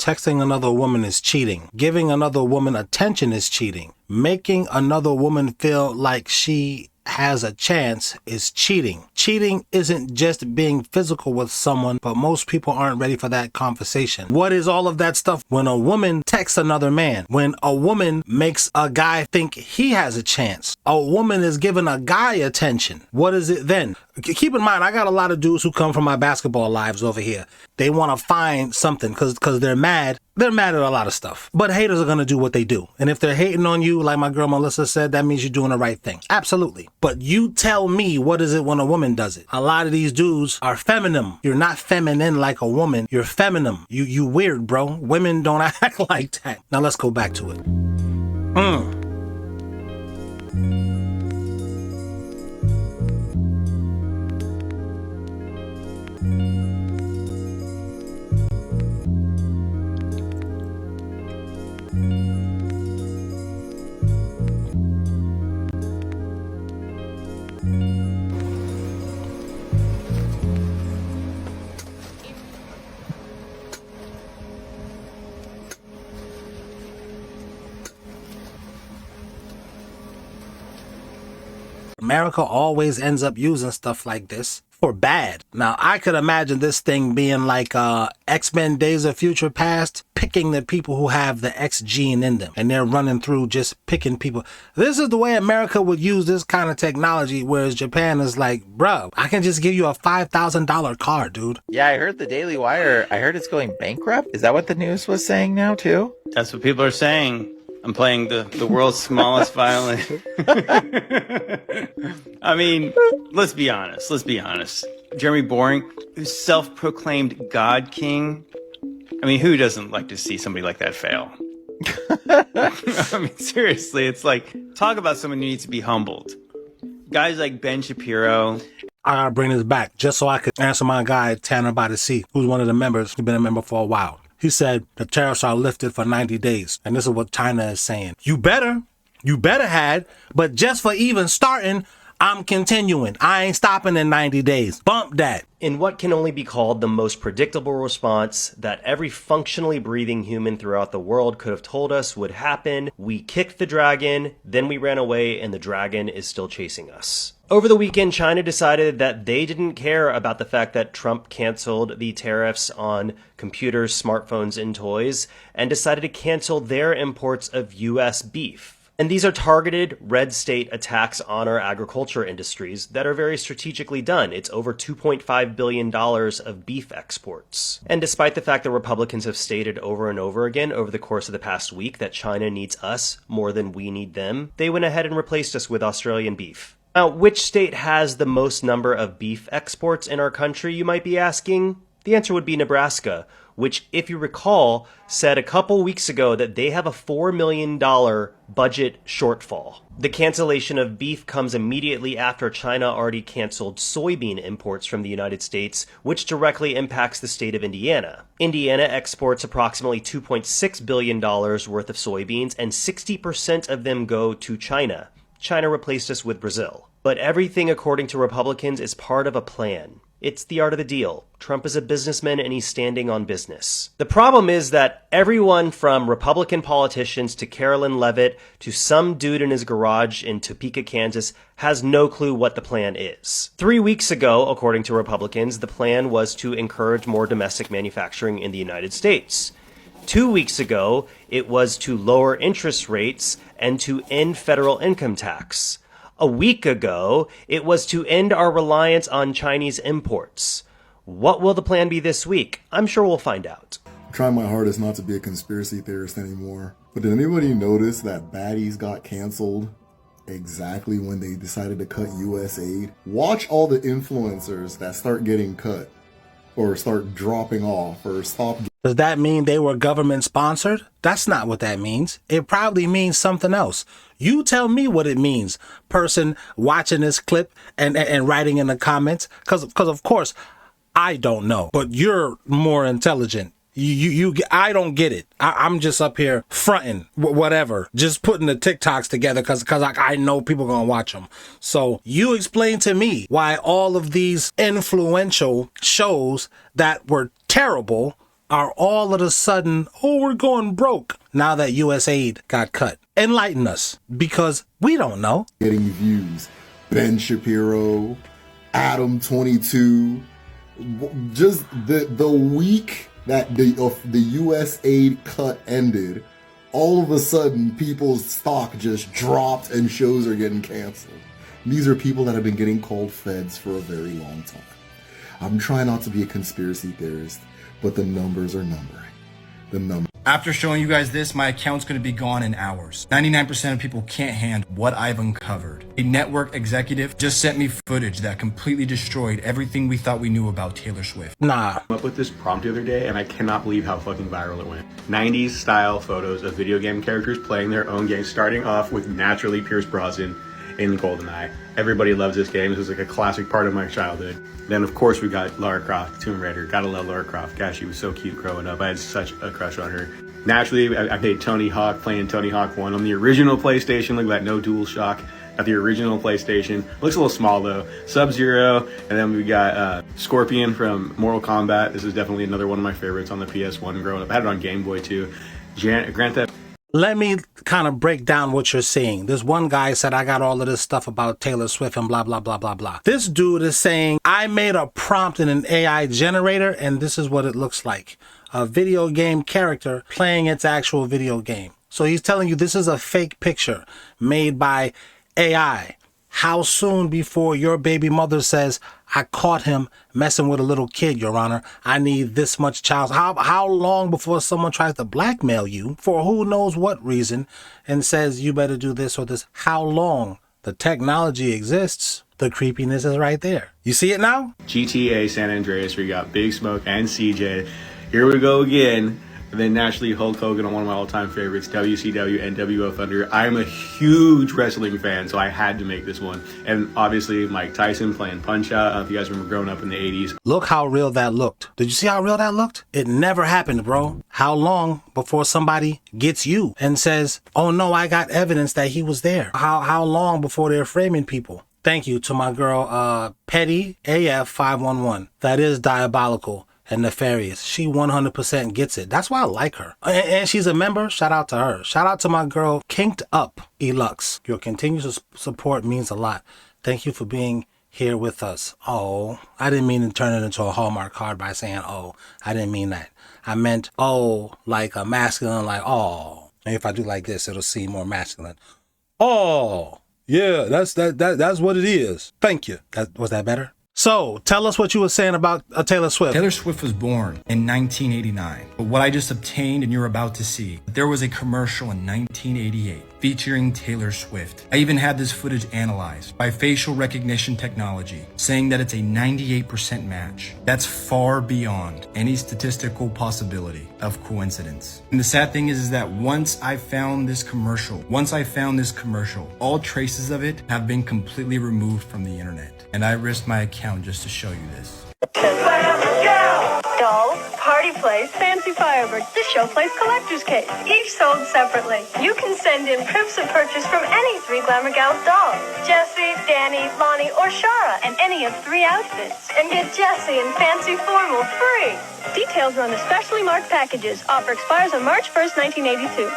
Texting another woman is cheating. Giving another woman attention is cheating. Making another woman feel like she has a chance is cheating. Cheating isn't just being physical with someone, but most people aren't ready for that conversation. What is all of that stuff? When a woman texts another man, when a woman makes a guy think he has a chance, a woman is giving a guy attention. What is it then? Keep in mind, I got a lot of dudes who come from my basketball lives over here. They want to find something because they're mad. They're mad at a lot of stuff. But haters are going to do what they do. And if they're hating on you, like my girl Melissa said, that means you're doing the right thing. Absolutely. But you tell me, what is it when a woman does it? A lot of these dudes are feminine. You're not feminine like a woman. You're feminine. You weird, bro. Women don't act like that. Now let's go back to it. America always ends up using stuff like this for bad. Now, I could imagine this thing being like X-Men Days of Future Past, picking the people who have the X gene in them, and they're running through just picking people. This is the way America would use this kind of technology, whereas Japan is like, bro, I can just give you a $5,000 car, dude. Yeah, I heard the Daily Wire. I heard it's going bankrupt. Is that what the news was saying now, too? That's what people are saying. I'm playing the world's smallest violin. I mean, let's be honest. Jeremy Boring, who's self-proclaimed God King. I mean, who doesn't like to see somebody like that fail? I mean, seriously, it's like, talk about someone who needs to be humbled. Guys like Ben Shapiro. I gotta bring this back just so I could answer my guy, Tanner by the Sea, who's one of the members, who's been a member for a while. He said the tariffs are lifted for 90 days. And this is what China is saying. You better had, but just for even starting, I'm continuing. I ain't stopping in 90 days. Bump that. In what can only be called the most predictable response that every functionally breathing human throughout the world could have told us would happen, we kicked the dragon, then we ran away, and the dragon is still chasing us. Over the weekend, China decided that they didn't care about the fact that Trump canceled the tariffs on computers, smartphones, and toys, and decided to cancel their imports of U.S. beef. And these are targeted red state attacks on our agriculture industries that are very strategically done. It's over $2.5 billion of beef exports. And despite the fact that Republicans have stated over and over again over the course of the past week that China needs us more than we need them, they went ahead and replaced us with Australian beef. Now, which state has the most number of beef exports in our country, you might be asking? The answer would be Nebraska, which, if you recall, said a couple weeks ago that they have a $4 million budget shortfall. The cancellation of beef comes immediately after China already canceled soybean imports from the United States, which directly impacts the state of Indiana. Indiana exports approximately $2.6 billion worth of soybeans, and 60% of them go to China. China replaced us with Brazil. But everything, according to Republicans, is part of a plan. It's the art of the deal. Trump is a businessman and he's standing on business. The problem is that everyone from Republican politicians to Carolyn Levitt to some dude in his garage in Topeka, Kansas, has no clue what the plan is. 3 weeks ago, according to Republicans, the plan was to encourage more domestic manufacturing in the United States. 2 weeks ago, it was to lower interest rates and to end federal income tax. A week ago, it was to end our reliance on Chinese imports. What will the plan be this week? I'm sure we'll find out. I'm trying my hardest not to be a conspiracy theorist anymore. But did anybody notice that Baddies got canceled exactly when they decided to cut US aid? Watch all the influencers that start getting cut or start dropping off or stop. Does that mean they were government sponsored? That's not what that means. It probably means something else. You tell me what it means, person watching this clip and writing in the comments. Because of course, I don't know, but you're more intelligent. I don't get it. I'm just up here fronting, whatever, just putting the TikToks together because I know people are going to watch them. So you explain to me why all of these influential shows that were terrible are all of a sudden, oh, we're going broke now that US aid got cut? Enlighten us, because we don't know. Getting views. Ben Shapiro, Adam 22. Just the week that the US aid cut ended, all of a sudden people's stock just dropped and shows are getting canceled. These are people that have been getting called feds for a very long time. I'm trying not to be a conspiracy theorist, but the numbers are numbering. The numbers. After showing you guys this, my account's gonna be gone in hours. 99% of people can't handle what I've uncovered. A network executive just sent me footage that completely destroyed everything we thought we knew about Taylor Swift. Nah. I up with this prompt the other day, and I cannot believe how fucking viral it went. 90s style photos of video game characters playing their own game, starting off with naturally Pierce Brosnan in GoldenEye. Everybody loves this game. This was like a classic part of my childhood. Then of course we got Lara Croft, Tomb Raider. Gotta love Lara Croft. Gosh, she was so cute growing up. I had such a crush on her. Naturally, I played Tony Hawk, playing Tony Hawk 1 on the original PlayStation. Look at that, no dual shock. Got the original PlayStation. Looks a little small though. Sub-Zero, and then we got Scorpion from Mortal Kombat. This is definitely another one of my favorites on the PS1 growing up. I had it on Game Boy too. Grand Theft. Let me kind of break down what you're seeing. This one guy said, I got all of this stuff about Taylor Swift and blah, blah, blah, blah, blah. This dude is saying, I made a prompt in an AI generator and this is what it looks like. A video game character playing its actual video game. So he's telling you this is a fake picture made by AI. How soon before your baby mother says, I caught him messing with a little kid, Your Honor. I need this much child. How long before someone tries to blackmail you for who knows what reason and says you better do this or this? How long? The technology exists. The creepiness is right there. You see it now? GTA San Andreas, where you got Big Smoke and CJ. Here we go again. And then naturally Hulk Hogan on one of my all-time favorites, WCW and WO Thunder. I'm a huge wrestling fan, so I had to make this one. And obviously Mike Tyson playing Punch-Out. I don't know if you guys remember growing up in the 80s. Look how real that looked. Did you see how real that looked? It never happened, bro. How long before somebody gets you and says, oh no, I got evidence that he was there? How long before they're framing people? Thank you to my girl, Petty AF 511. That is diabolical and nefarious. She 100% gets it. That's why I like her. And she's a member. Shout out to her. Shout out to my girl, Kinked Up Elux. Your continuous support means a lot. Thank you for being here with us. Oh, I didn't mean to turn it into a Hallmark card by saying, oh, I didn't mean that. I meant, oh, like a masculine, like, oh. And if I do like this, it'll seem more masculine. Oh, yeah, that's what it is. Thank you. Was that better? So, tell us what you were saying about Taylor Swift. Taylor Swift was born in 1989. But what I just obtained and you're about to see, there was a commercial in 1988 featuring Taylor Swift. I even had this footage analyzed by facial recognition technology, saying that it's a 98% match. That's far beyond any statistical possibility of coincidence. And the sad thing is that once I found this commercial, all traces of it have been completely removed from the internet. And I risked my account just to show you this. Dolls, party plays, fancy fireworks. This show plays collector's case, each sold separately. You can send in proofs of purchase from any 3 Glamour Gals dolls. Jessie, Danny, Lonnie, or Shara, and any of 3 outfits. And get Jessie in fancy formal free. Details are on the specially marked packages. Offer expires on March 1st, 1982.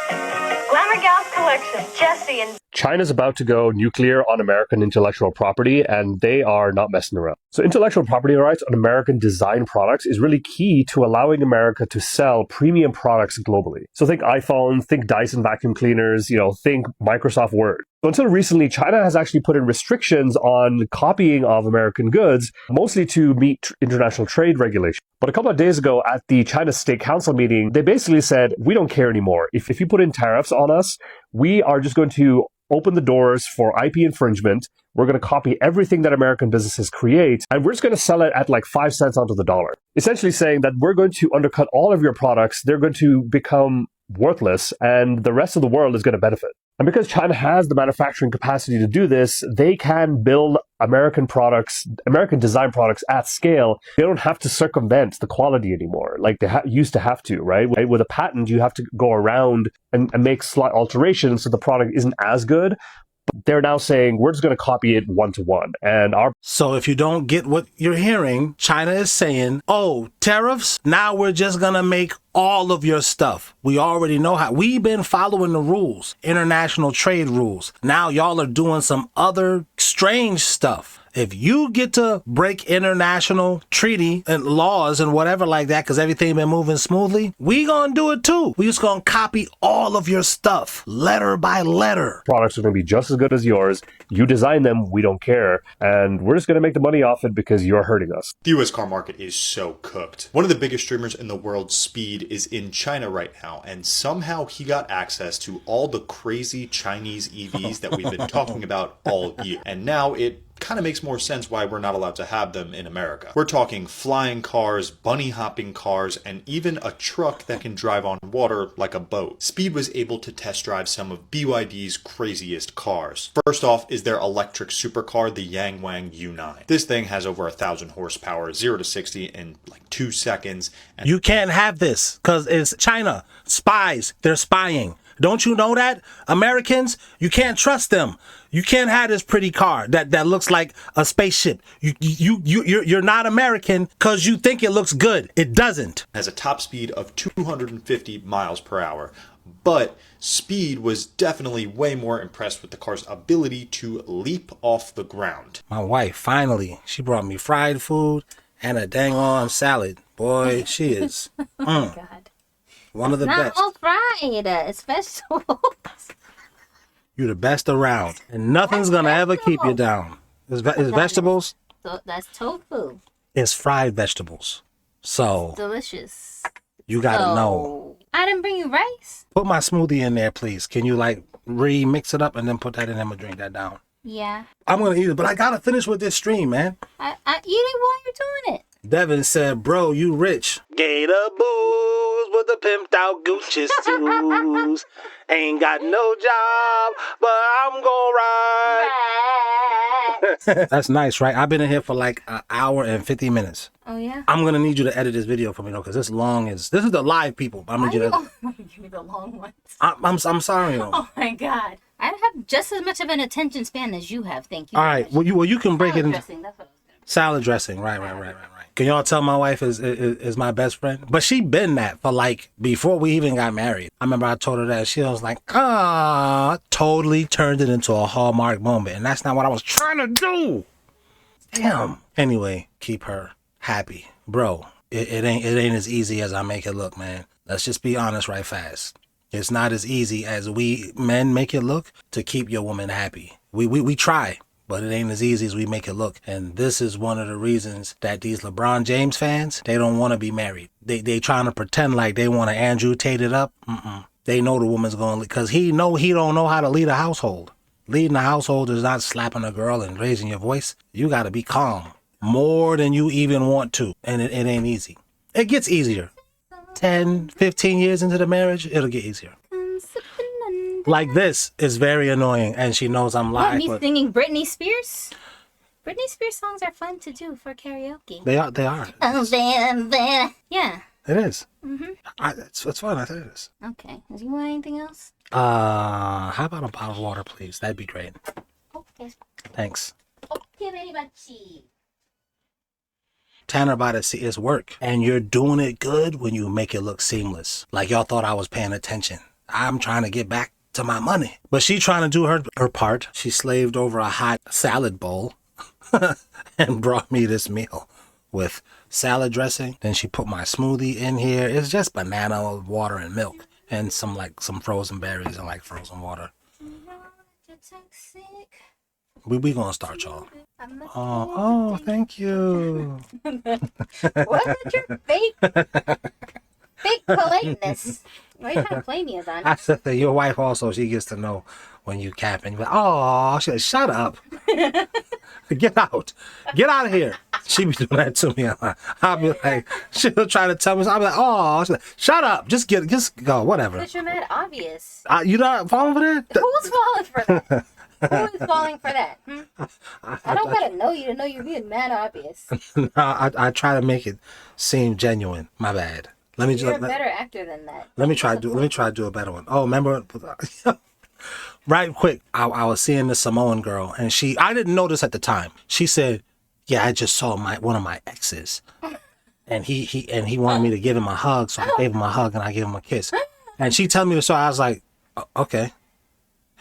Glamour Gals Collection, Jessie and... China's about to go nuclear on American intellectual property, and they are not messing around. So intellectual property rights on American design products is really key to allowing America to sell premium products globally. So think iPhone, think Dyson vacuum cleaners, think Microsoft Word. So until recently, China has actually put in restrictions on copying of American goods, mostly to meet international trade regulations. But a couple of days ago at the China State Council meeting, they basically said, we don't care anymore. If you put in tariffs on us, we are just going to open the doors for IP infringement. We're going to copy everything that American businesses create, and we're just going to sell it at like 5 cents onto the dollar. Essentially saying that we're going to undercut all of your products. They're going to become worthless, and the rest of the world is going to benefit. And because China has the manufacturing capacity to do this, they can build American products, American design products at scale. They don't have to circumvent the quality anymore, like they used to have to, right? With a patent, you have to go around and make slight alterations so the product isn't as good. They're now saying we're just going to copy it one to one. And our So if you don't get what you're hearing, China is saying, oh, tariffs, now we're just going to make all of your stuff. We already know how. We've been following the rules, international trade rules. Now y'all are doing some other strange stuff. If you get to break international treaty and laws and whatever like that, because everything been moving smoothly, we gonna do it too. We just gonna copy all of your stuff, letter by letter. products are going to be just as good as yours. You design them, we don't care. And we're just going to make the money off it because you're hurting us. The US car market is so cooked. One of the biggest streamers in the world, Speed, is in China right now, and somehow he got access to all the crazy Chinese EVs that we've been talking about all year. And now it kind of makes more sense why we're not allowed to have them in America. We're talking flying cars, bunny hopping cars, and even a truck that can drive on water like a boat. Speed was able to test drive some of BYD's craziest cars. First off is their electric supercar, the Yang Wang U9. This thing has over 1,000 horsepower, 0 to 60 in like 2 seconds. And You can't have this because it's China. Spies, they're spying. Don't you know that? Americans, you can't trust them. You can't have this pretty car that looks like a spaceship. You're not American because you think it looks good. It doesn't. has a top speed of 250 miles per hour. But Speed was definitely way more impressed with the car's ability to leap off the ground. My wife, finally, she brought me fried food and a dang on salad. Boy, she is God. one of the Not best. all fried. It's vegetables. You're the best around. And nothing's going to ever keep you down. It's vegetables. So that's tofu. It's fried vegetables. So Delicious. you got to So, know. I didn't bring you rice. Put my smoothie in there, please. Can you like remix it up and then put that in? I'm going to drink that down. Yeah. I'm going to eat it, but I got to finish with this stream, man. I eat it while you're doing it. Devin said, bro, you rich. Gator booze with the pimped out Gucci shoes. Ain't got no job, but I'm gonna ride. That's nice, right? I've been in here for like an hour and 50 minutes. Oh, yeah? I'm gonna need you to edit this video for me, though, because this is the live people. I'm gonna need you to. Give me the long ones. I'm sorry, though. Oh, my God. I have just as much of an attention span as you have. Thank you. All right, well you can break it Salad in. dressing, that's what I was gonna Salad dressing, right. Can y'all tell my wife is my best friend? But she been that for like before we even got married. I remember I told her that. She was like, totally turned it into a Hallmark moment. And that's not what I was trying to do. Damn. Anyway, keep her happy. Bro, it ain't as easy as I make it look, man. Let's just be honest right fast. It's not as easy as we men make it look to keep your woman happy. We try. But it ain't as easy as we make it look. And this is one of the reasons that these LeBron James fans, they don't want to be married. They trying to pretend like they want to Andrew Tate it up. They know the woman's going to, because he don't know how to lead a household. Leading a household is not slapping a girl and raising your voice. You got to be calm more than you even want to. And it ain't easy. It gets easier. 10, 15 years into the marriage, it'll get easier. Like this is very annoying, and she knows I'm What, live. me But singing Britney Spears? Britney Spears songs are fun to do for karaoke. they are. Oh, there. Yeah. It is. Mm-hmm. It's fun. I think it is. Okay. Do you want anything else? How about a bottle of water, please? That'd be great. Okay. Thanks. Okay, very much. Tanner by the Sea is work, and you're doing it good when you make it look seamless. Like y'all thought I was paying attention. I'm trying to get back to my money. But she trying to do her part. She slaved over a hot salad bowl and brought me this meal with salad dressing. Then she put my smoothie in here. It's just banana, water, and milk. And some frozen berries and like frozen water. We gonna start, y'all. Oh, thank you. What's your fake politeness? Why are you trying to play me as on? I said that your wife also, she gets to know when you cap and you're like, oh, she like, shut up. Get out. Get out of here. She be doing that to me. I'll be like, she'll try to tell me, I'll be like, oh, like, shut up. Just go, whatever. But you're mad obvious. You not falling for that? Who's falling for that? Who is falling for that? I don't gotta know you to know you're being mad obvious. No, I try to make it seem genuine. My bad. You're a better actor than that. Let me try to do a better one. Oh, remember right quick, I was seeing this Samoan girl, and I didn't know this at the time. She said, yeah, I just saw one of my exes. And he wanted me to give him a hug, so I gave him a hug and I gave him a kiss. And she told me the story. I was like, okay.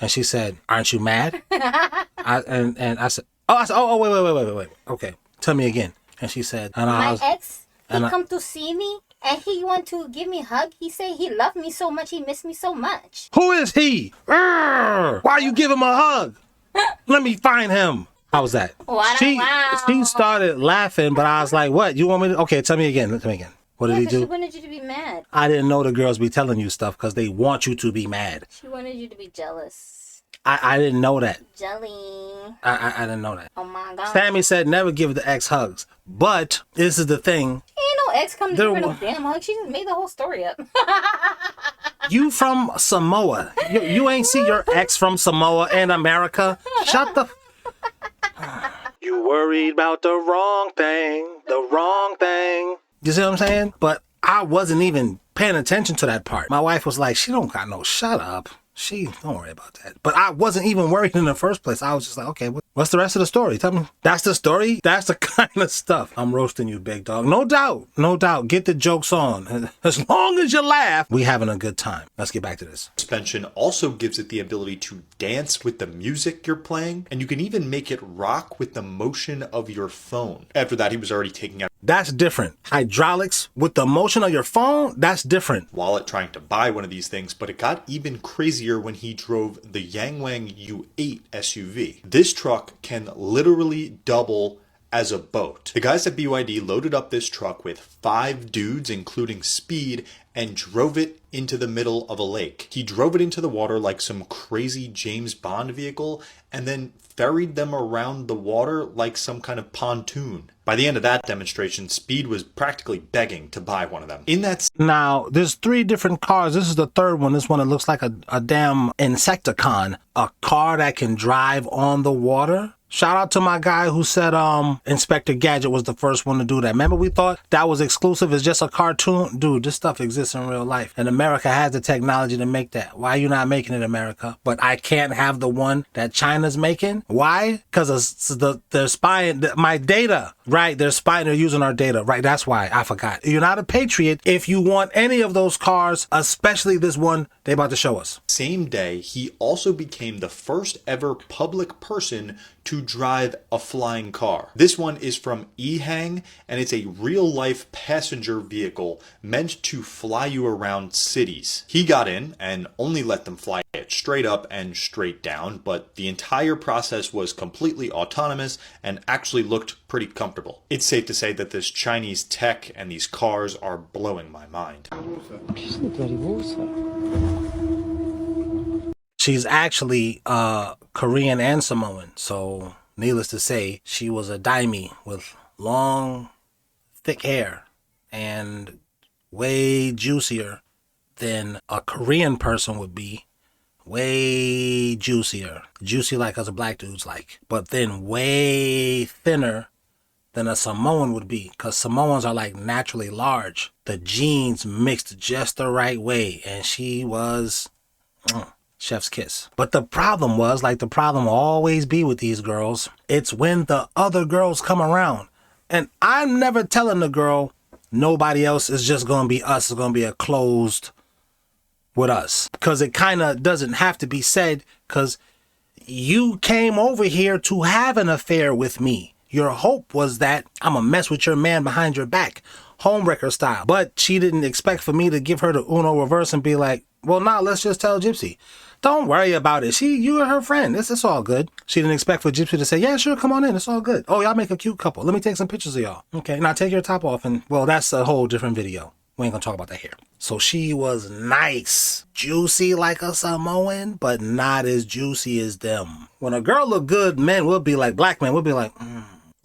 And she said, aren't you mad? I said, wait. Okay, tell me again. And she said, my ex, he come to see me and he want to give me a hug. He said he loved me so much, he missed me so much. Who is he? Why you give him a hug? Let me find him. How was that? She started laughing, but I was like, what? You want me to? Okay, tell me again. What did he do? She wanted you to be mad. I didn't know the girls be telling you stuff because they want you to be mad. She wanted you to be jealous. I didn't know that. Jelly. I didn't know that. Oh my God. Sammy said never give the ex hugs. But this is the thing. Ain't no ex come to give her no damn hug. She just made the whole story up. You from Samoa. You ain't see your ex from Samoa and America. Shut the... You worried about the wrong thing. You see what I'm saying? But I wasn't even paying attention to that part. My wife was like, she don't got no shut up. Don't worry about that. But I wasn't even worried in the first place. I was just like, okay, what's the rest of the story? Tell me. That's the story? That's the kind of stuff. I'm roasting you, big dog. No doubt. Get the jokes on. As long as you laugh, we having a good time. Let's get back to this. Suspension also gives it the ability to dance with the music you're playing, and you can even make it rock with the motion of your phone. After that, he was already taking out That's different. Hydraulics with the motion of your phone, that's different. wallet trying to buy one of these things, but it got even crazier when he drove the Yangwang U8 SUV. This truck can literally double as a boat. The guys at BYD loaded up this truck with 5 dudes, including Speed, and drove it into the middle of a lake. He drove it into the water like some crazy James Bond vehicle, and then ferried them around the water like some kind of pontoon. By the end of that demonstration, Speed was practically begging to buy one of them. Now, there's 3 different cars. This is the third one. This one, it looks like a damn Insecticon. A car that can drive on the water. Shout out to my guy who said Inspector Gadget was the first one to do that. Remember we thought that was exclusive, it's just a cartoon? Dude, this stuff exists in real life. And America has the technology to make that. Why are you not making it, America? But I can't have the one that China's making? Why? Because they're spying my data. Right, they're spying, they're using our data. Right, that's why. I forgot. You're not a patriot if you want any of those cars, especially this one they about to show us. Same day, he also became the first ever public person to drive a flying car. This one is from Ehang, and it's a real-life passenger vehicle meant to fly you around cities. He got in and only let them fly it straight up and straight down, but the entire process was completely autonomous and actually looked pretty comfortable. It's safe to say that this Chinese tech and these cars are blowing my mind. She's actually Korean and Samoan, so needless to say, she was a daimyo with long, thick hair and way juicier than a Korean person would be. Way juicier. Juicy like us black dudes like. But then way thinner than a Samoan would be, because Samoans are like naturally large. The genes mixed just the right way, and she was... chef's kiss. But the problem was, like the problem will always be with these girls, it's when the other girls come around. And I'm never telling the girl, nobody else is just going to be us. It's going to be a closed with us. Because it kind of doesn't have to be said, because you came over here to have an affair with me. Your hope was that I'm going to mess with your man behind your back, homewrecker style. But she didn't expect for me to give her the Uno reverse and be like, well, nah, let's just tell Gypsy. Don't worry about it. You are her friend. It's all good. She didn't expect for Gypsy to say, yeah, sure, come on in. It's all good. Oh, y'all make a cute couple. Let me take some pictures of y'all. Okay, now take your top off. And, well, that's a whole different video. We ain't gonna talk about that here. So she was nice. Juicy like a Samoan, but not as juicy as them. When a girl look good, men will be like, black men will be like,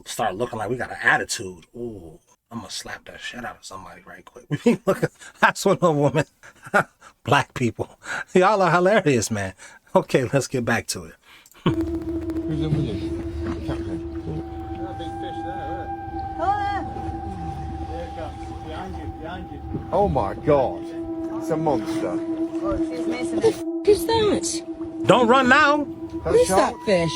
start looking like we got an attitude. Ooh, I'm gonna slap that shit out of somebody right quick. That's when a woman... Black people. Y'all are hilarious, man. Okay, let's get back to it. Who's in with you? Captain. Big fish there, Behind you. Oh my god. It's a monster. Who's that? Don't run now. Who's that fish?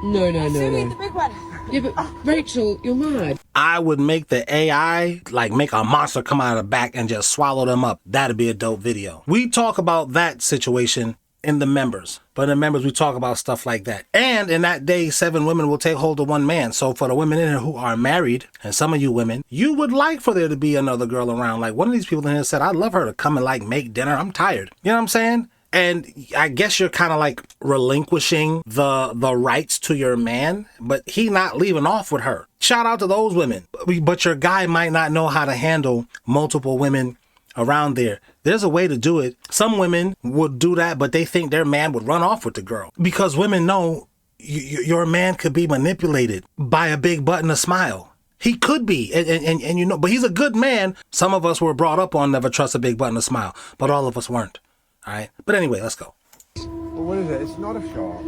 No. The big one. Yeah, but Rachel, you're mad. I would make the AI, like make a monster come out of the back and just swallow them up. That'd be a dope video. We talk about that situation in the members. But in the members, we talk about stuff like that. And in that day, 7 women will take hold of 1 man. So for the women in here who are married, and some of you women, you would like for there to be another girl around. Like one of these people in here said, I'd love her to come and like make dinner. I'm tired. You know what I'm saying? And I guess you're kind of like relinquishing the rights to your man, but he not leaving off with her. Shout out to those women. But your guy might not know how to handle multiple women around there. There's a way to do it. Some women would do that, but they think their man would run off with the girl. Because women know your man could be manipulated by a big butt and a smile. He could be, and you know, but he's a good man. Some of us were brought up on never trust a big butt and a smile, but all of us weren't. All right, but anyway, let's go. Well, what is it? It's not a shark.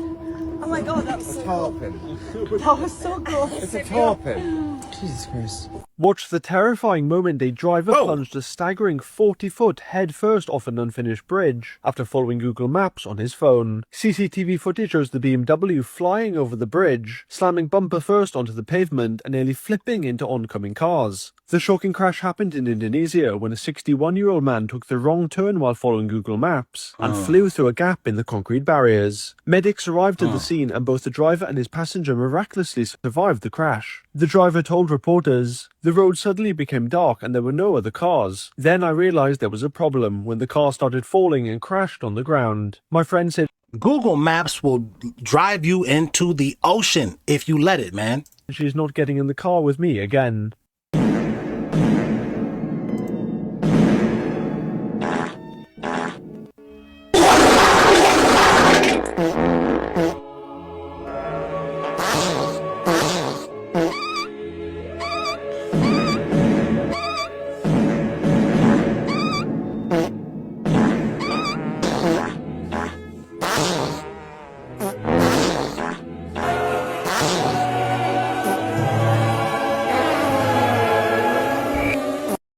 Oh my god, that was It's a so cool. tarpon. That was so cool. It's a tarpon. Jesus Christ. Watch the terrifying moment a driver plunged a staggering 40-foot head-first off an unfinished bridge after following Google Maps on his phone. CCTV footage shows the BMW flying over the bridge, slamming bumper first onto the pavement and nearly flipping into oncoming cars. The shocking crash happened in Indonesia when a 61-year-old man took the wrong turn while following Google Maps and flew through a gap in the concrete barriers. Medics arrived at the scene and both the driver and his passenger miraculously survived the crash. The driver told reporters, "The road suddenly became dark and there were no other cars. Then I realized there was a problem when the car started falling and crashed on the ground." My friend said, Google Maps will drive you into the ocean if you let it, man. "She's not getting in the car with me again."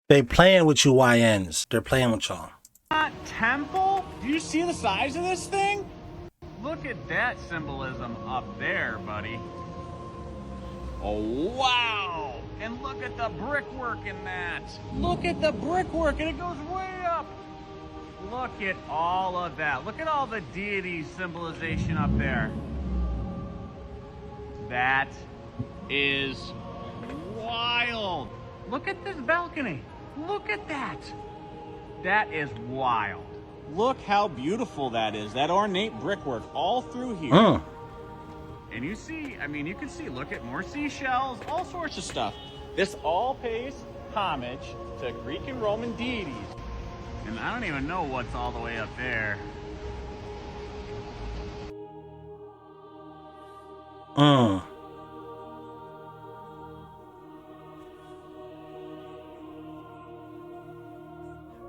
They playing with you YNs. They're playing with y'all. Temple? Do you see the size of this thing? Look at that symbolism up there, buddy. Oh, wow! And look at the brickwork in that. Look at the brickwork, and it goes way up. Look at all of that. Look at all the deity symbolization up there. That is wild. Look at this balcony. Look at that. That is wild. Look how beautiful that is. That ornate brickwork all through here. And you see, I mean, you can see, look at more seashells, all sorts of stuff. This all pays homage to Greek and Roman deities. And I don't even know what's all the way up there.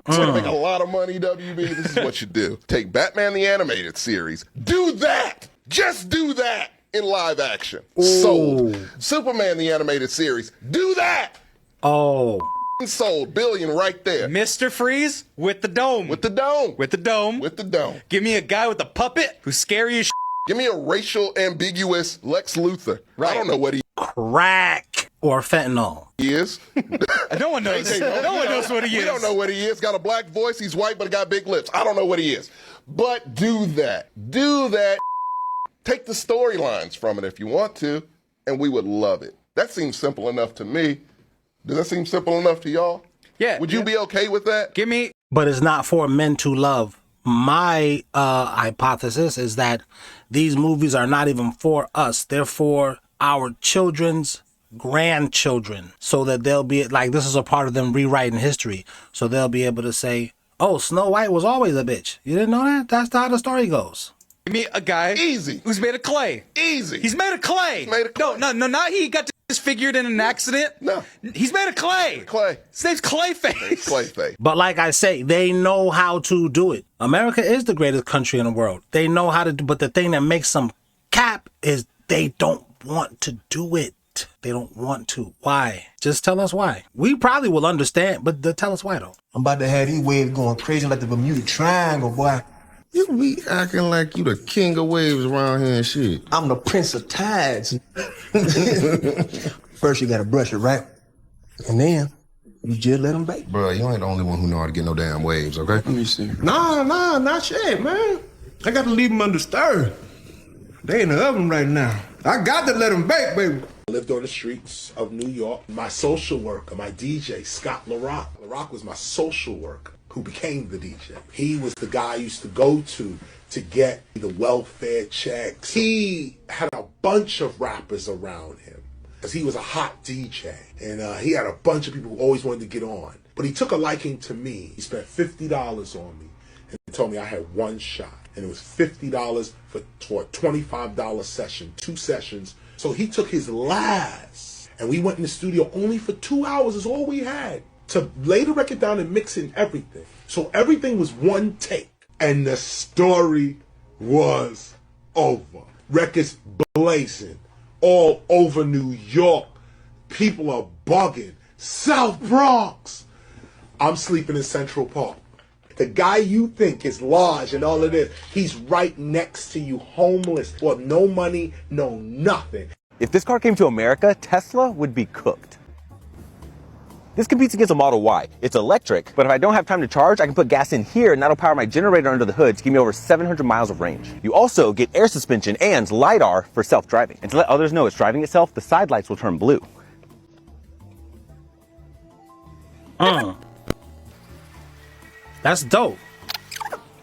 It's gonna make a lot of money, WB. This is what you do. Take Batman the Animated Series. Do that! Just do that in live action. Sold. Superman the Animated Series. Do that! Sold. Billion right there. Mr. Freeze with the dome. With the dome. With the dome. With the dome. Give me a guy with a puppet who's scary as Give me a racial ambiguous Lex Luthor. Right. I don't know what he crack or fentanyl. He is. No one knows. No one knows what he is. We don't know what he is. Got a black voice. He's white, but got big lips. I don't know what he is. But do that. Do that. Take the storylines from it if you want to, and we would love it. That seems simple enough to me. Does that seem simple enough to y'all? Yeah. Would you be okay with that? Give me. But it's not for men to love. My hypothesis is that these movies are not even for us. They're for our children's grandchildren, so that they'll be like, this is a part of them rewriting history. So they'll be able to say, oh, Snow White was always a bitch. You didn't know that? That's how the story goes. Give me a guy who's made of clay. Easy. He's made of clay. He's made of clay. No, not he got disfigured in an accident. No. He's made of clay. His name's Clayface. Clayface. But like I say, they know how to do it. America is the greatest country in the world. They know how to do, but the thing that makes them cap is they don't want to do it. They don't want to. Why? Just tell us why. We probably will understand, but tell us why though. I'm about to have these waves going crazy like the Bermuda Triangle, boy. You be acting like you the king of waves around here and shit. I'm the prince of tides. First you gotta brush it, right? And then you just let them bake. Bro, you ain't the only one who know how to get no damn waves, okay? Let me see. Nah, not yet, man. I got to leave them undisturbed. They in the oven right now. I got to let them bake, baby. I lived on the streets of New York. My social worker, my DJ, Scott LaRock. LaRock was my social worker who became the DJ. He was the guy I used to go to get the welfare checks. He had a bunch of rappers around him because he was a hot DJ. And he had a bunch of people who always wanted to get on. But he took a liking to me. He spent $50 on me and told me I had one shot. And it was $50 for a $25 session, 2 sessions. So he took his last, and we went in the studio only for 2 hours is all we had to lay the record down and mix in everything. So everything was one take, and the story was over. Records blazing all over New York. People are bugging. South Bronx. I'm sleeping in Central Park. The guy you think is large and all of this, he's right next to you, homeless. Well, no money, no nothing. If this car came to America, Tesla would be cooked. This competes against a Model Y. It's electric, but if I don't have time to charge, I can put gas in here and that'll power my generator under the hood to give me over 700 miles of range. You also get air suspension and LiDAR for self-driving. And to let others know it's driving itself, the side lights will turn blue. That's dope.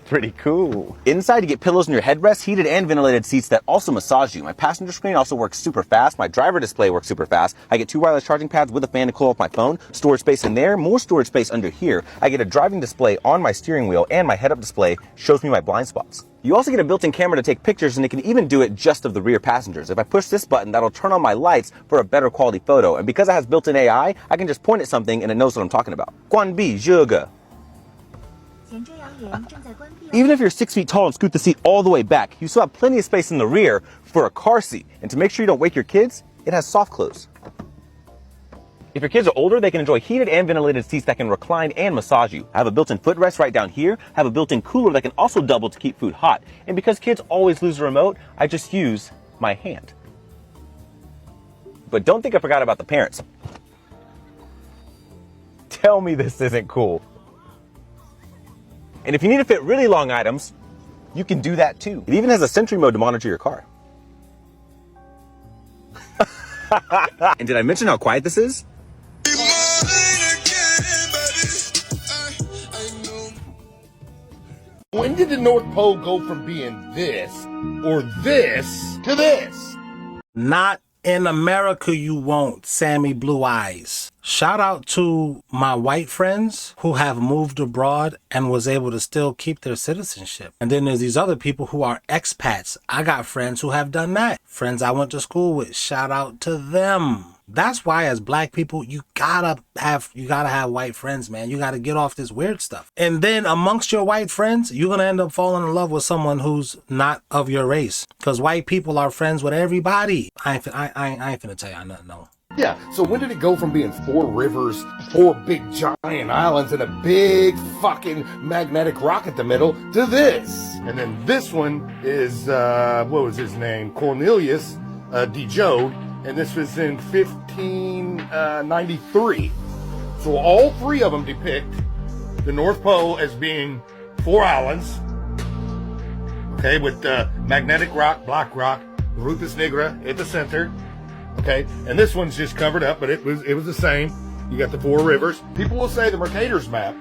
Pretty cool. Inside, you get pillows in your headrest, heated and ventilated seats that also massage you. My passenger screen also works super fast. My driver display works super fast. I get 2 wireless charging pads with a fan to cool off my phone. Storage space in there, more storage space under here. I get a driving display on my steering wheel, and my head-up display shows me my blind spots. You also get a built-in camera to take pictures, and it can even do it just of the rear passengers. If I push this button, that'll turn on my lights for a better quality photo. And because it has built-in AI, I can just point at something and it knows what I'm talking about. 关闭这个. Even if you're 6 feet tall and scoot the seat all the way back, you still have plenty of space in the rear for a car seat. And to make sure you don't wake your kids, it has soft close. If your kids are older, they can enjoy heated and ventilated seats that can recline and massage you. I have a built-in footrest right down here. I have a built-in cooler that can also double to keep food hot. And because kids always lose the remote, I just use my hand. But don't think I forgot about the parents. Tell me this isn't cool. And if you need to fit really long items, you can do that too. It even has a sentry mode to monitor your car. And did I mention how quiet this is? When did the North Pole go from being this or this to this? Not in America, you won't, Sammy Blue Eyes. Shout out to my white friends who have moved abroad and was able to still keep their citizenship. And then there's these other people who are expats. I got friends who have done that. Friends I went to school with. Shout out to them. That's why as black people, you gotta have white friends, man. You gotta get off this weird stuff. And then amongst your white friends, you're gonna end up falling in love with someone who's not of your race. Because white people are friends with everybody. I ain't finna tell you nothing, no. Yeah, so when did it go from being 4 rivers, 4 big giant islands, and a big fucking magnetic rock at the middle to this? And then this one is, what was his name? Cornelius de Jode. And this was in 1593. So all 3 of them depict the North Pole as being 4 islands, okay, with magnetic rock, black rock, Rufus nigra at the center, okay, and this one's just covered up, but it was the same. You got the 4 rivers. People will say the Mercator's map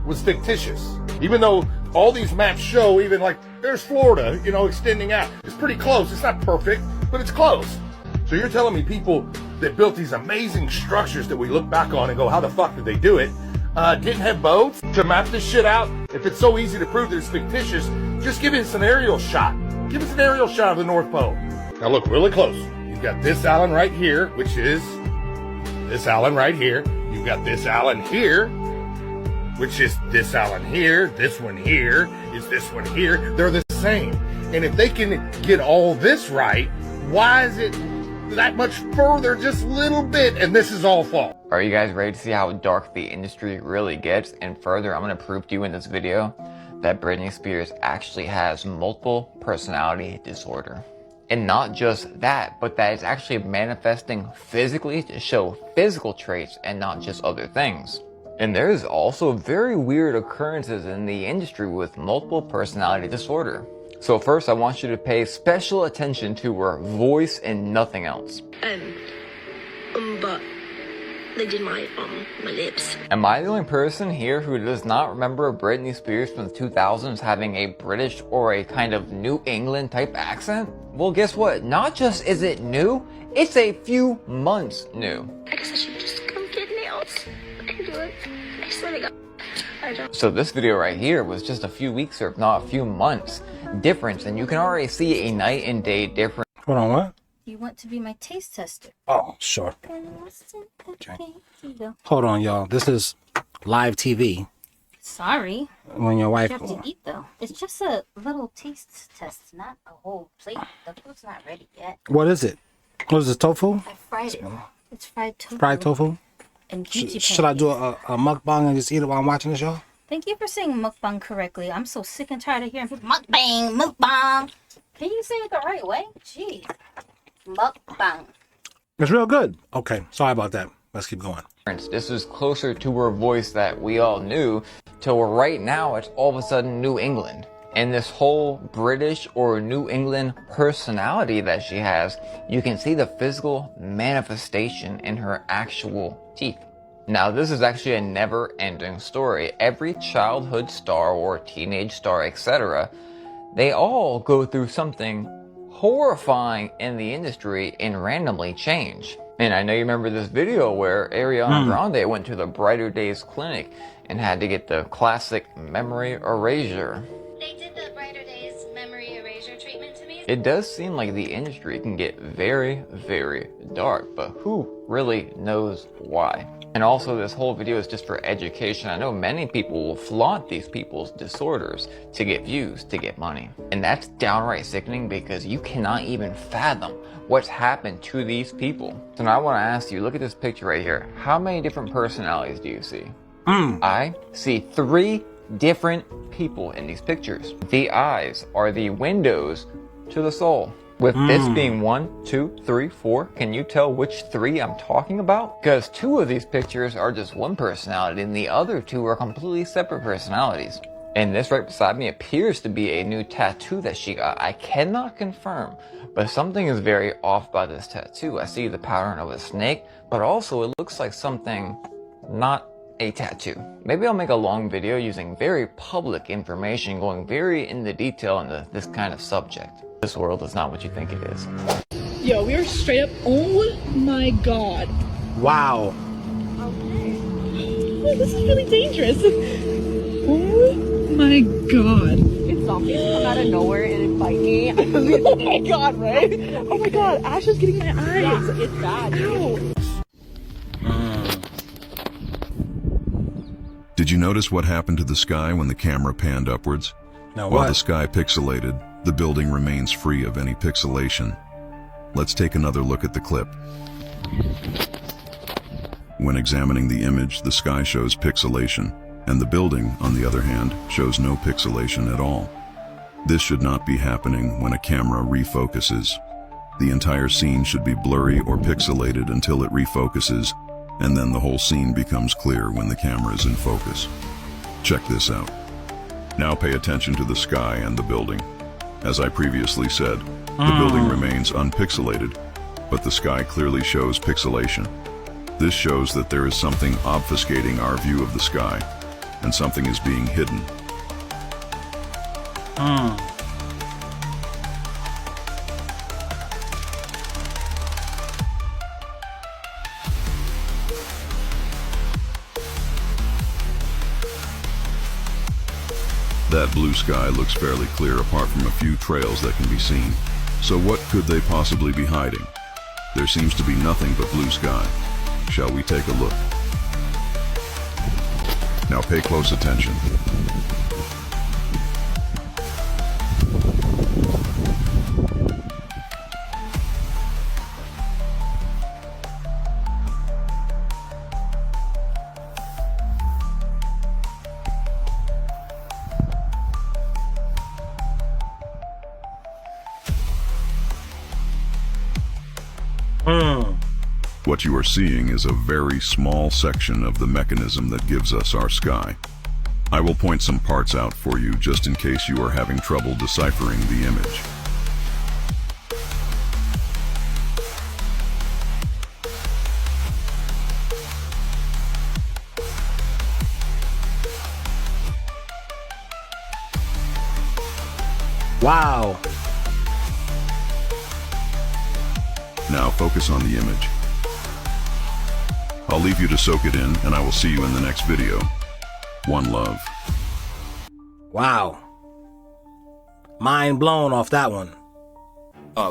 was fictitious, even though all these maps show, even like there's Florida, you know, extending out. It's pretty close. It's not perfect, but it's close. So you're telling me people that built these amazing structures that we look back on and go, how the fuck did they do it? Didn't have boats to map this shit out? If it's so easy to prove that it's fictitious, just give us an aerial shot. Give us an aerial shot of the North Pole. Now look really close. You've got this island right here, which is this island right here. You've got this island here, which is this island here. This one here is this one here. They're the same. And if they can get all this right, why is it that much further, just a little bit, and this is all fault? Are you guys ready to see how dark the industry really gets? And further, I'm going to prove to you in this video that Britney Spears actually has multiple personality disorder. And not just that, but that it's actually manifesting physically to show physical traits and not just other things. And there's also very weird occurrences in the industry with multiple personality disorder. So first I want you to pay special attention to her voice and nothing else. But they did my lips. Am I the only person here who does not remember Britney Spears from the 2000s having a British or a kind of New England type accent? Well, guess what? Not just is it new, it's a few months new. I guess I should just come get nails and do it. I swear to God. I don't. So this video right here was just a few weeks or if not a few months difference, and you can already see a night and day difference. Hold on, what? You want to be my taste tester? Oh, sure. Okay. Here you go. Hold on, y'all. This is live TV. Sorry. When your wife... You have to eat, though. It's just a little taste test, not a whole plate. The food's not ready yet. What is it? What is it, tofu? I fried it. It's fried tofu. Fried tofu? And beauty Should I do a mukbang and just eat it while I'm watching the show? Thank you for saying mukbang correctly. I'm so sick and tired of hearing people mukbang. Can you say it the right way? Jeez. Mukbang. It's real good. Okay, sorry about that. Let's keep going. This is closer to her voice that we all knew, till right now it's all of a sudden New England. And this whole British or New England personality that she has, you can see the physical manifestation in her actual teeth. Now this is actually a never-ending story. Every childhood star or teenage star, etc., they all go through something horrifying in the industry and randomly change. And I know you remember this video where Ariana Grande went to the Brighter Days clinic and had to get the classic memory erasure. They did the Brighter Days memory erasure treatment to me. It does seem like the industry can get very, very dark, but who really knows why? And also this whole video is just for education. I know many people will flaunt these people's disorders to get views, to get money. And that's downright sickening because you cannot even fathom what's happened to these people. So now I want to ask you, look at this picture right here. How many different personalities do you see? I see 3 different people in these pictures. The eyes are the windows to the soul. With this being 1, 2, 3, 4, can you tell which 3 I'm talking about? Because 2 of these pictures are just one personality and the other 2 are completely separate personalities. And this right beside me appears to be a new tattoo that she got. I cannot confirm, but something is very off about this tattoo. I see the pattern of a snake, but also it looks like something not a tattoo. Maybe I'll make a long video using very public information, going very into detail into this kind of subject. This world is not what you think it is. Yo, we are straight up. Oh my god. Wow. Okay. Oh, this is really dangerous. Oh my god. If zombies come out of nowhere and bite me, Oh my god, right? Oh my god, Ash is getting my eyes. Yeah, it's bad. Ow. Did you notice what happened to the sky when the camera panned upwards? No, While what? the sky pixelated, the building remains free of any pixelation. Let's take another look at the clip. When examining the image, the sky shows pixelation, and the building, on the other hand, shows no pixelation at all. This should not be happening when a camera refocuses. The entire scene should be blurry or pixelated until it refocuses, and then the whole scene becomes clear when the camera is in focus. Check this out. Now pay attention to the sky and the building. As I previously said, the building remains unpixelated, but the sky clearly shows pixelation. This shows that there is something obfuscating our view of the sky, and something is being hidden. That blue sky looks fairly clear apart from a few trails that can be seen. So what could they possibly be hiding? There seems to be nothing but blue sky. Shall we take a look? Now pay close attention. What you are seeing is a very small section of the mechanism that gives us our sky. I will point some parts out for you just in case you are having trouble deciphering the image. Wow. Now focus on the image. I'll leave you to soak it in, and I will see you in the next video. One love. Wow. Mind blown off that one.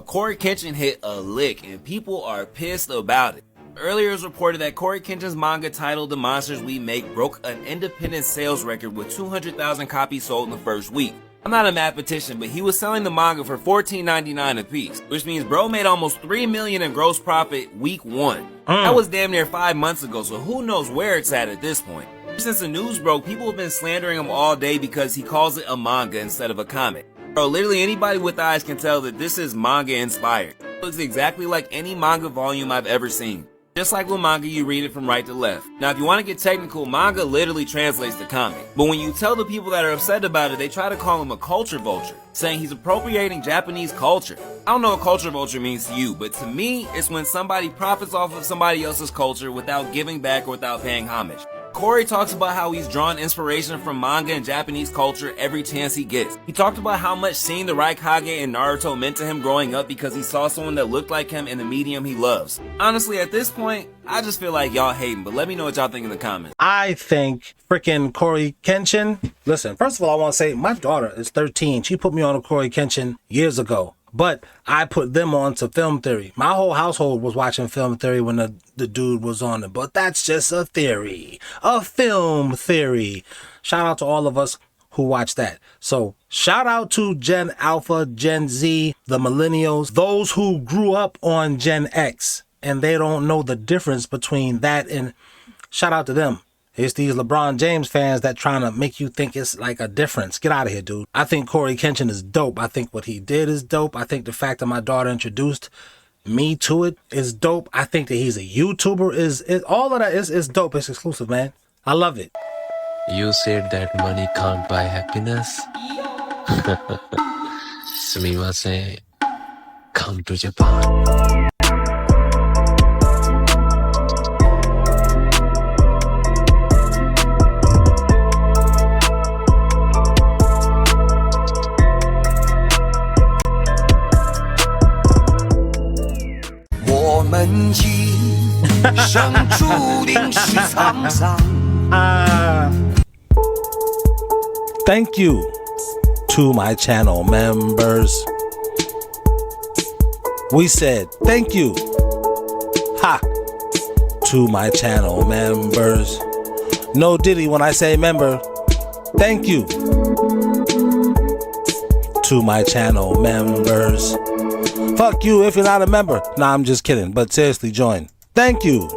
Corey Kenshin hit a lick, and people are pissed about it. Earlier it was reported that Corey Kenshin's manga titled The Monsters We Make broke an independent sales record with 200,000 copies sold in the first week. I'm not a mathematician, but he was selling the manga for $14.99 a piece, which means bro made almost $3 million in gross profit week 1. That was damn near 5 months ago, so who knows where it's at this point. Since the news broke, people have been slandering him all day because he calls it a manga instead of a comic. Bro, literally anybody with eyes can tell that this is manga inspired. It looks exactly like any manga volume I've ever seen. Just like with manga, you read it from right to left. Now, if you want to get technical, manga literally translates to comic. But when you tell the people that are upset about it, they try to call him a culture vulture, saying he's appropriating Japanese culture. I don't know what culture vulture means to you, but to me, it's when somebody profits off of somebody else's culture without giving back or without paying homage. Corey talks about how he's drawn inspiration from manga and Japanese culture every chance he gets. He talked about how much seeing the Raikage and Naruto meant to him growing up because he saw someone that looked like him in the medium he loves. Honestly, at this point, I just feel like y'all hating, but let me know what y'all think in the comments. I think freaking Corey Kenshin. Listen, first of all, I want to say my daughter is 13. She put me on a Corey Kenshin years ago. But I put them on to Film Theory. My whole household was watching Film Theory when the dude was on it. But that's just a theory. A film theory. Shout out to all of us who watch that. So shout out to Gen Alpha, Gen Z, the millennials, those who grew up on Gen X. And they don't know the difference between that and shout out to them. It's these LeBron James fans that trying to make you think it's like a difference. Get out of here, dude. I think Corey Kenshin is dope. I think what he did is dope. I think the fact that my daughter introduced me to it is dope. I think that he's a YouTuber is all of that is dope. It's exclusive, man. I love it. You said that money can't buy happiness. Sumimasen. Come to Japan. 一生注定是沧桑。Thank you to my channel members. We said thank you, ha, to my channel members. No diddy when I say member. Thank you to my channel members. Fuck you if you're not a member. Nah, I'm just kidding. But seriously, join. Thank you